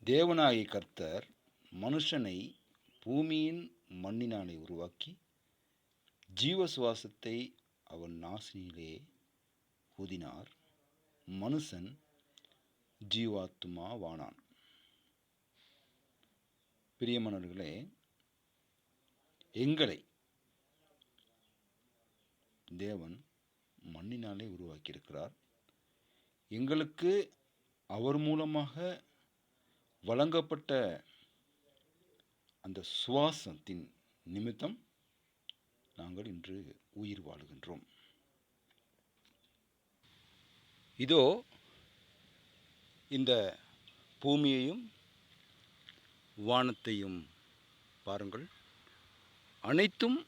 தேவனாகிய கர்த்தர் மனுஷனை பூமியின் மண்ணினாலே உருவாக்கி ஜீவ சுவாசத்தை அவன் நாசியிலே ஊதினார். மனுஷன் ஜீவாத்மாவானான். பிரியமானவர்களே, எங்களை தேவன் மண்ணினாலே உருவாக்கியிருக்கிறார். எங்களுக்கு அவர் மூலமாக வழங்கப்பட்ட அந்த சுவாசத்தின் நிமித்தம் நாங்கள் இன்று உயிர் வாழுகின்றோம். இதோ இந்த பூமியையும் வானத்தையும் பாருங்கள். அனைத்தும்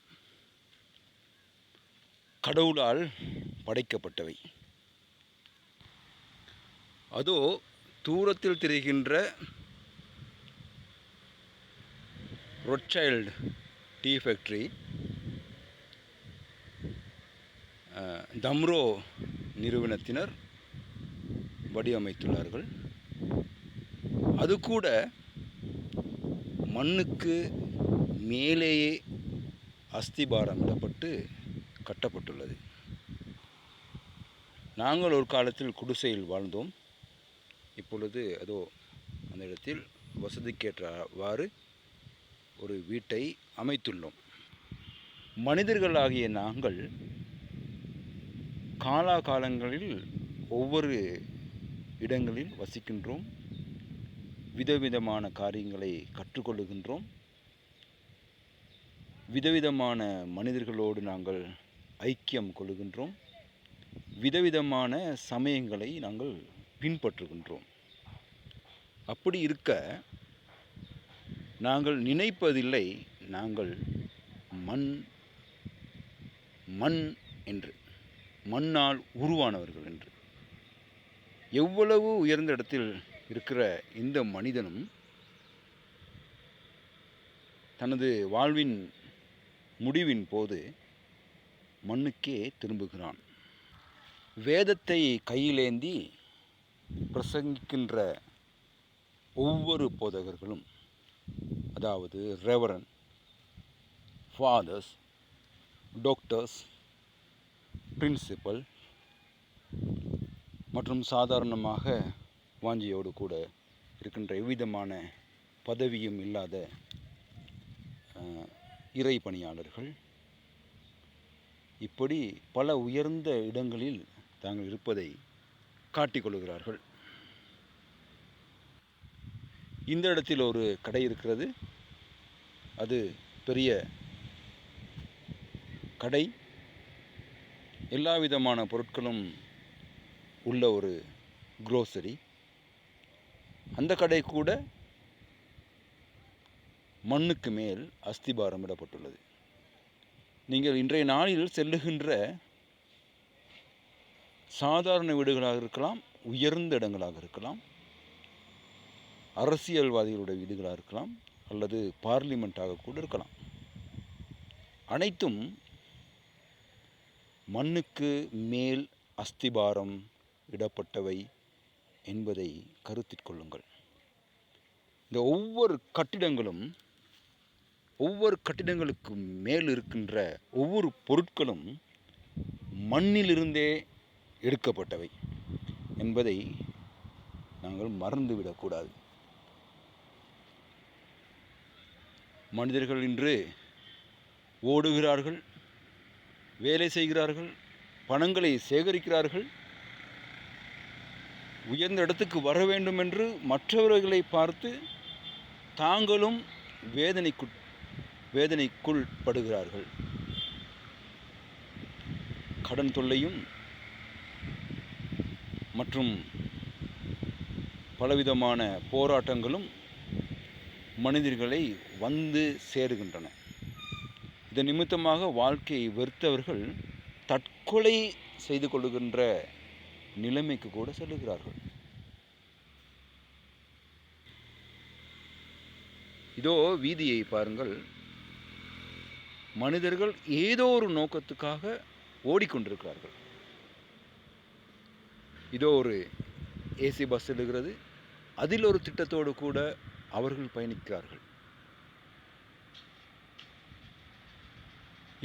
கடவுளால் படைக்கப்பட்டவை. அதோ தூரத்தில் தெரிகின்ற ரொட்சைல்ட் டீ ஃபேக்ட்ரி, தம்ரோ நிறுவனத்தினர் வடிவமைத்துள்ளார்கள். அது கூட மண்ணுக்கு மேலேயே அஸ்திபாரம் இடப்பட்டு கட்டப்பட்டுள்ளது. நாங்கள் ஒரு காலத்தில் குடிசையில் வாழ்ந்தோம். இப்பொழுது அதோ அந்த இடத்தில் வசதிக்கேற்றவாறு ஒரு வீட்டை அமைத்துள்ளோம். மனிதர்களாகிய நாங்கள் காலாகாலங்களில் ஒவ்வொரு இடங்களில் வசிக்கின்றோம். விதவிதமான காரியங்களை கற்றுக்கொள்ளுகின்றோம். விதவிதமான மனிதர்களோடு நாங்கள் ஐக்கியம் கொள்ளுகின்றோம். விதவிதமான சமயங்களை நாங்கள் பின்பற்றுகின்றோம். அப்படி இருக்க நாங்கள் நினைப்பதில்லை நாங்கள் மண் என்று, மண்ணால் உருவானவர்கள் என்று. எவ்வளவு உயர்ந்த இடத்தில் இருக்கிற இந்த மனிதனும் தனது வாழ்வின் முடிவின் போது மண்ணுக்கே திரும்புகிறான். வேதத்தை கையிலேந்தி பிரசங்கிக்கின்ற ஒவ்வொரு போதகர்களும், அதாவது ரெவரன், ஃபாதர்ஸ், டாக்டர்ஸ், பிரின்சிபல் மற்றும் சாதாரணமாக வாஞ்சியோடு கூட இருக்கின்ற எவ்விதமான பதவியும் இல்லாத இறை பணியாளர்கள், இப்படி பல உயர்ந்த இடங்களில் தாங்கள் இருப்பதை காட்டிக்கொள்கிறார்கள். இந்த இடத்தில் ஒரு கடை இருக்கிறது. அது பெரிய கடை. எல்லா விதமான பொருட்களும் உள்ள ஒரு குரோசரி. அந்த கடை கூட மண்ணுக்கு மேல் அஸ்திபாரம் இடப்பட்டுள்ளது. நீங்கள் இன்றைய நாளில் செல்லுகின்ற சாதாரண வீடுகளாக இருக்கலாம், உயர்ந்த இடங்களாக இருக்கலாம், அரசியல்வாதிகளுடைய வீடுகளாக இருக்கலாம், அல்லது பார்லிமெண்ட்டாக கூட இருக்கலாம். அனைத்தும் மண்ணுக்கு மேல் அஸ்திபாரம் இடப்பட்டவை என்பதை கருத்தில் கொள்ளுங்கள். இந்த ஒவ்வொரு கட்டிடங்களுக்கு மேல் இருக்கின்ற ஒவ்வொரு பொருட்களும் மண்ணிலிருந்தே எடுக்கப்பட்டவை என்பதை நாங்கள் மறந்துவிடக்கூடாது. மனிதர்கள் இன்று ஓடுகிறார்கள், வேலை செய்கிறார்கள், பணங்களை சேகரிக்கிறார்கள். உயர்ந்த இடத்துக்கு வர வேண்டும் என்று மற்றவர்களை பார்த்து தாங்களும் வேதனைக்குள் படுகிறார்கள். கடன் தொல்லையும் மற்றும் பலவிதமான போராட்டங்களும் மனிதர்களை வந்து சேருகின்றன. இதன் நிமித்தமாக வாழ்க்கையை வெறுத்தவர்கள் தற்கொலை செய்து கொள்ளுகின்ற நிலைமைக்கு கூட செல்லுகிறார்கள். இதோ வீதியை பாருங்கள். மனிதர்கள் ஏதோ ஒரு நோக்கத்துக்காக ஓடிக்கொண்டிருக்கிறார்கள். இதோ ஒரு ஏசி பஸ் செல்லுகிறது, அதில் ஒரு திட்டத்தோடு கூட அவர்கள் பயணிக்கிறார்கள்.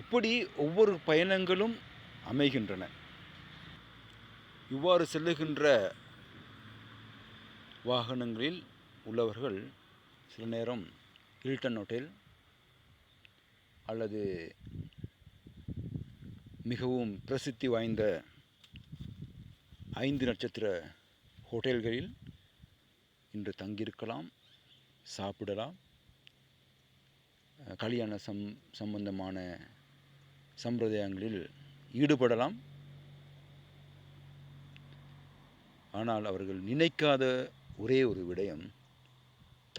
இப்படி ஒவ்வொரு பயணங்களும் அமைகின்றன. இவ்வாறு செல்லுகின்ற வாகனங்களில் உள்ளவர்கள் சில நேரம் ஹில்டன் ஹோட்டல் அல்லது மிகவும் பிரசித்தி வாய்ந்த 5 நட்சத்திர ஹோட்டல்களில் இன்று தங்கியிருக்கலாம், சாப்பிடலாம், கல்யாண சம்பந்தமான சம்பிரதாயங்களில் ஈடுபடலாம். ஆனால் அவர்கள் நினைக்காத ஒரே ஒரு விடயம்,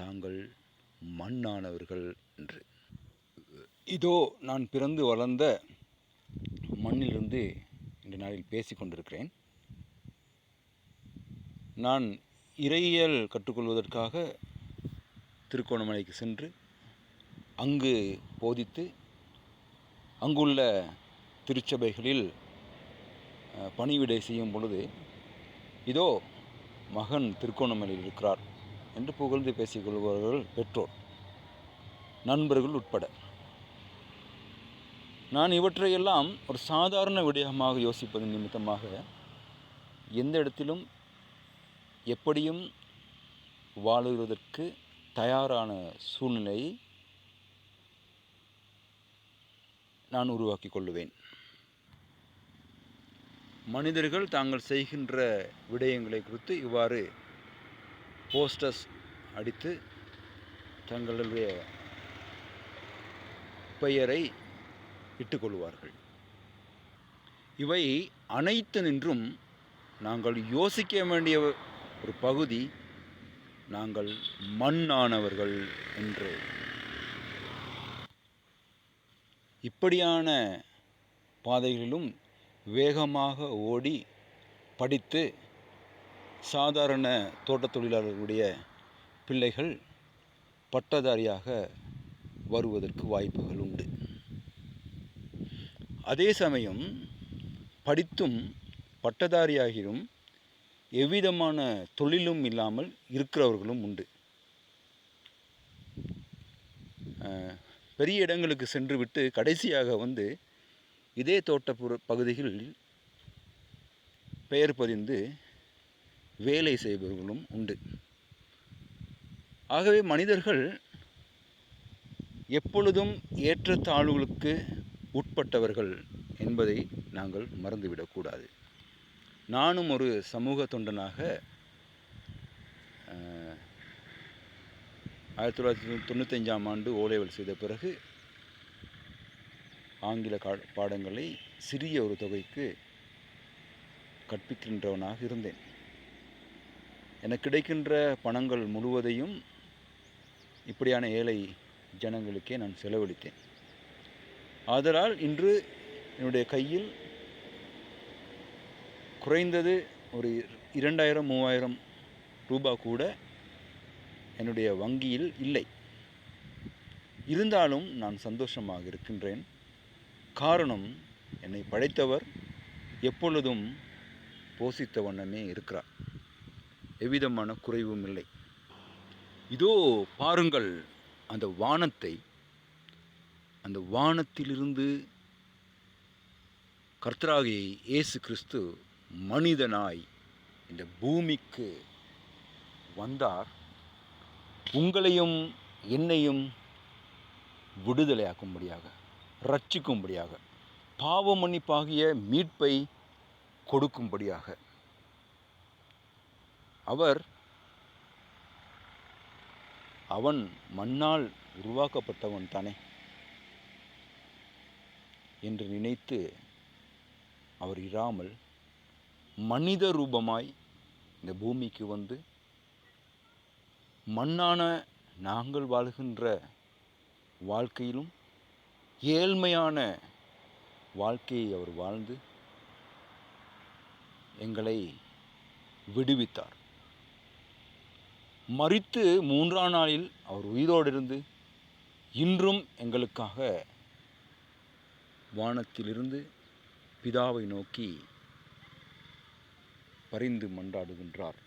தாங்கள் மண்ணானவர்கள் என்று. இதோ நான் பிறந்து வளர்ந்த மண்ணிலிருந்து இந்த நாளில் பேசி கொண்டிருக்கிறேன். நான் இறையியல் கற்றுக்கொள்வதற்காக திருகோணமலைக்கு சென்று அங்கு போதித்து அங்குள்ள திருச்சபைகளில் பணிவிடை செய்யும் பொழுது, இதோ மகன் திருகோணமலையில் இருக்கிறார் என்று புகழ்ந்து பேசிக்கொள்பவர்கள் பெற்றோர், நண்பர்கள் உட்பட. நான் இவற்றையெல்லாம் ஒரு சாதாரண விடயமாக யோசிப்பது நிமித்தமாக எந்த இடத்திலும் எப்படியும் வாழுவதற்கு தயாரான சூழ்நிலையை நான் உருவாக்கி கொள்ளுவேன். மனிதர்கள் தாங்கள் செய்கின்ற விடயங்களை குறித்து இவ்வாறு போஸ்டர்ஸ் அடித்து தங்களுடைய பெயரை இட்டுக்கொள்வார்கள். இவை அனைத்து நின்றும் நாங்கள் யோசிக்க வேண்டிய ஒரு பகுதி, நாங்கள் மண்ணானவர்கள் என்று. இப்படியான பாதைகளிலும் வேகமாக ஓடி படித்து சாதாரண தோட்டத் தொழிலாளர்களுடைய பிள்ளைகள் பட்டதாரியாக வருவதற்கு வாய்ப்புகள் உண்டு. அதே சமயம் படித்தும் பட்டதாரியாகியும் எவ்விதமான தொழிலும் இல்லாமல் இருக்கிறவர்களும் உண்டு. பெரிய இடங்களுக்கு சென்று விட்டு கடைசியாக வந்து இதே தோட்டப்புற பகுதிகளில் பெயர் பதிந்து வேலை செய்பவர்களும் உண்டு. ஆகவே மனிதர்கள் எப்பொழுதும் ஏற்றத்தாழ்வுகளுக்கு உட்பட்டவர்கள் என்பதை நாங்கள் மறந்துவிடக்கூடாது. நானும் ஒரு சமூக தொண்டனாக 1995ஆம் ஆண்டு ஓலைவல் செய்த பிறகு ஆங்கில பாடங்களை சிறிய ஒரு தொகைக்கு கற்பிக்கின்றவனாக இருந்தேன். எனக்கு கிடைக்கின்ற பணங்கள் முழுவதையும் இப்படியான ஏழை ஜனங்களுக்கே நான் செலவழித்தேன். ஆதலால் இன்று என்னுடைய கையில் குறைந்தது ஒரு 2000-3000 ரூபாய் கூட என்னுடைய வங்கியில் இல்லை. இருந்தாலும் நான் சந்தோஷமாக இருக்கின்றேன். காரணம், என்னை படைத்தவர் எப்பொழுதும் போஷித்த வண்ணமே இருக்கிறார். எவ்விதமான குறைவும் இல்லை. இதோ பாருங்கள் அந்த வானத்தை. அந்த வானத்திலிருந்து கர்த்தராகிய இயேசு கிறிஸ்து மனிதனாய் இந்த பூமிக்கு வந்தார். உங்களையும் என்னையும் விடுதலையாக்கும்படியாக, ரட்சிக்கும்படியாக, பாவ மன்னிப்பாகிய மீட்பை கொடுக்கும்படியாக. அவன் மண்ணால் உருவாக்கப்பட்டவன் தானே என்று நினைத்து அவர் இராமல் மனித ரூபமாய் இந்த பூமிக்கு வந்து மண்ணான நாங்கள் வாழ்கின்ற வாழ்க்கையிலும் ஏழ்மையான வாழ்க்கையை அவர் வாழ்ந்து எங்களை விடுவித்தார். மரித்து 3ஆம் நாளில் அவர் உயிரோடு இருந்து இன்றும் எங்களுக்காக வானத்திலிருந்து பிதாவை நோக்கி பரிந்து மன்றாடுகின்றார்.